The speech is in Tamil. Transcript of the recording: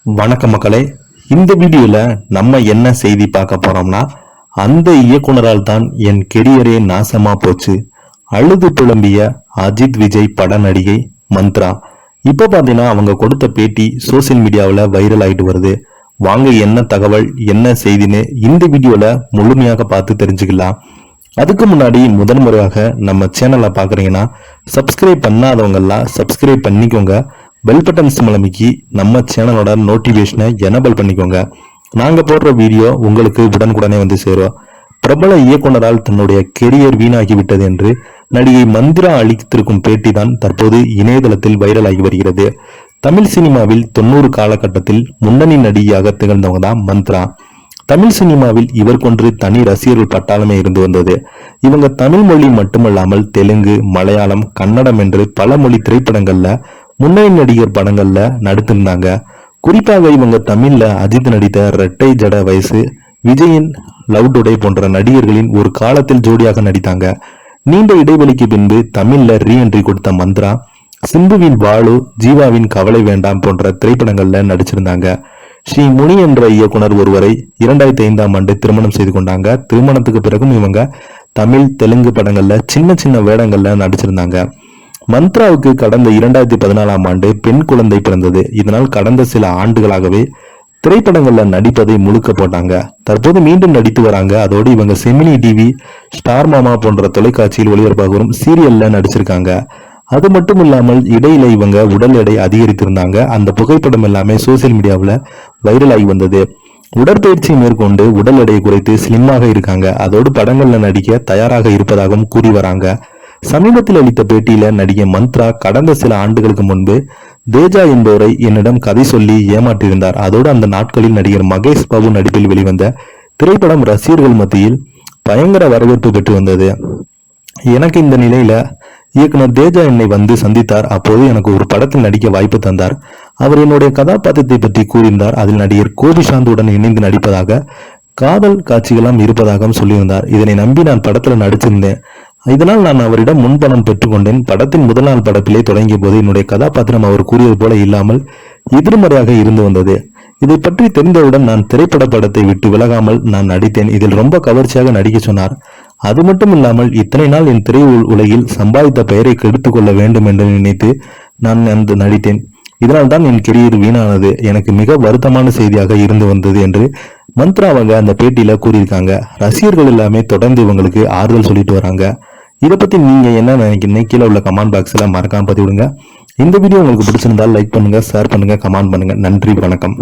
வணக்கம் மக்களே. இந்த வீடியோல நம்ம என்ன செய்தி பார்க்க போறோம்னா, அந்த இயக்குனரால் தான் என் கெரியரே நாசமா போச்சு, அழுது புலம்பிய அஜித் விஜய் பட நடிகை மந்த்ரா. இப்ப பாத்தீங்கன்னா அவங்க கொடுத்த பேட்டி சோசியல் மீடியாவில் வைரல் ஆயிட்டு வருது. வாங்க என்ன தகவல் என்ன செய்தின்னு இந்த வீடியோல முழுமையாக பார்த்து தெரிஞ்சுக்கலாம். அதுக்கு முன்னாடி முதன்முறையாக நம்ம சேனலை பாக்குறீங்கன்னா சப்ஸ்கிரைப் பண்ணாதவங்க எல்லாம் சப்ஸ்கிரைப் பண்ணிக்கோங்க. பெல் பட்டன் சிம்மலமிக்கி நம்ம சேனலோட நோட்டிபிகேஷனை எனபிள் பண்ணிக்கோங்க. நாங்க போடுற வீடியோ உங்களுக்கு உடனுக்குடனே வந்து சேரும். பிரபல இயக்குனரால் தன்னுடைய கெரியர் வீணாகிவிட்டது என்று நடிகை மந்த்ரா அளித்திருக்கும் பேட்டி தான் தற்போது இணையதளத்தில் வைரல் ஆகி வருகிறது. தமிழ் சினிமாவில் 90 காலகட்டத்தில் முன்னணி நடிகையாக திகழ்ந்தவங்க தான் மந்த்ரா. தமிழ் சினிமாவில் இவர் கொன்று தனி ரசிகர்கள் பட்டாளமே இருந்து வந்தது. இவங்க தமிழ் மொழி மட்டுமல்லாமல் தெலுங்கு, மலையாளம், கன்னடம் என்று பல மொழி திரைப்படங்கள்ல முன்னணி நடிகர் படங்கள்ல நடித்திருந்தாங்க. குறிப்பாக இவங்க தமிழ்ல அஜித் நடித்த ரெட்டை ஜட வயசு, விஜயின் லவ் டுடே போன்ற நடிகர்களின் ஒரு காலத்தில் ஜோடியாக நடித்தாங்க. நீண்ட இடைவெளிக்கு பின்பு தமிழ்ல ரீஎன்ட்ரி கொடுத்த மந்த்ரா சிம்புவின் வாழு, ஜீவாவின் கவலை வேண்டாம் போன்ற திரைப்படங்கள்ல நடிச்சிருந்தாங்க. ஸ்ரீ முனி என்ற இயக்குனர் ஒருவரை 2005ஆம் ஆண்டு திருமணம் செய்து கொண்டாங்க. திருமணத்துக்கு பிறகும் இவங்க தமிழ், தெலுங்கு படங்கள்ல சின்ன சின்ன வேடங்கள்ல நடிச்சிருந்தாங்க. மந்த்ராவுக்கு கடந்த 2014ஆம் ஆண்டு பெண் குழந்தை பிறந்தது. இதனால் கடந்த சில ஆண்டுகளாகவே திரைப்படங்கள்ல நடிப்பதை முழுக்க போட்டாங்க. தற்போது மீண்டும் நடித்து வராங்க. அதோடு இவங்க செமினி டிவி, ஸ்டார் மாமா போன்ற தொலைக்காட்சியில் ஒளிபரப்பாக வரும் சீரியல்ல நடிச்சிருக்காங்க. அது மட்டும் இல்லாமல் இடையில இவங்க உடல் எடை அதிகரித்திருந்தாங்க. அந்த புகைப்படம் எல்லாமே சோசியல் மீடியாவில் வைரல் ஆகி வந்தது. உடற்பயிற்சி மேற்கொண்டு உடல் எடையை குறைத்து ஸ்லிம்மாக இருக்காங்க. அதோடு படங்கள்ல நடிக்க தயாராக இருப்பதாகவும் கூறி வராங்க. சமீபத்தில் அளித்த பேட்டியில நடிகை மந்த்ரா கடந்த சில ஆண்டுகளுக்கு முன்பு தேஜா என்பவரை என்னிடம் கதை சொல்லி ஏமாற்றியிருந்தார். அதோடு அந்த நாட்களில் நடிகர் மகேஷ் பாபு நடிப்பில் வெளிவந்த திரைப்படம் ரசிகர்கள் மத்தியில் பயங்கர வரவேற்பு பெற்று வந்தது. எனக்கு இந்த நிலையில இயக்குனர் தேஜா என்னை வந்து சந்தித்தார். அப்போது எனக்கு ஒரு படத்தில் நடிக்க வாய்ப்பு தந்தார். அவர் என்னுடைய கதாபாத்திரத்தை பற்றி கூறியிருந்தார். அதில் நடிகர் கோபிசாந்துடன் இணைந்து நடிப்பதாக, காதல் காட்சிகளும் இருப்பதாகவும் சொல்லியிருந்தார். இதனை நம்பி நான் படத்துல நடிச்சிருந்தேன். இதனால் நான் அவரிடம் முன்பணம் பெற்றுக்கொண்டேன். படத்தின் முதல் நாள் படப்பிலே தொடங்கிய போது என்னுடைய கதாபாத்திரம் அவர் கூறியது போல இல்லாமல் எதிர்மறையாக இருந்து வந்தது. இதை பற்றி தெரிந்தவுடன் நான் திரைப்பட படத்தை விட்டு விலகாமல் நான் நடித்தேன். இதில் ரொம்ப கவர்ச்சியாக நடிக்க சொன்னார். அது மட்டும் இல்லாமல் இத்தனை நாள் என் திரை உலகில் சம்பாதித்த பெயரை கெடுத்துக் கொள்ள வேண்டும் என்று நினைத்து நான் அந்த நடித்தேன். இதனால் தான் என் கெரியர் வீணானது. எனக்கு மிக வருத்தமான செய்தியாக இருந்து வந்தது என்று மந்த்ரா அவங்க அந்த பேட்டியில கூறியிருக்காங்க. ரசிகர்கள் எல்லாமே தொடர்ந்து இவங்களுக்கு ஆறுதல் சொல்லிட்டு வராங்க. இதை பத்தி நீங்க என்ன நினைக்கிறீங்க? கீழே உள்ள கமெண்ட் பாக்ஸ்ல மறக்காம பதிவிடுங்க. இந்த வீடியோ உங்களுக்கு பிடிச்சிருந்தால் லைக் பண்ணுங்க, ஷேர் பண்ணுங்க, கமெண்ட் பண்ணுங்க. நன்றி, வணக்கம்.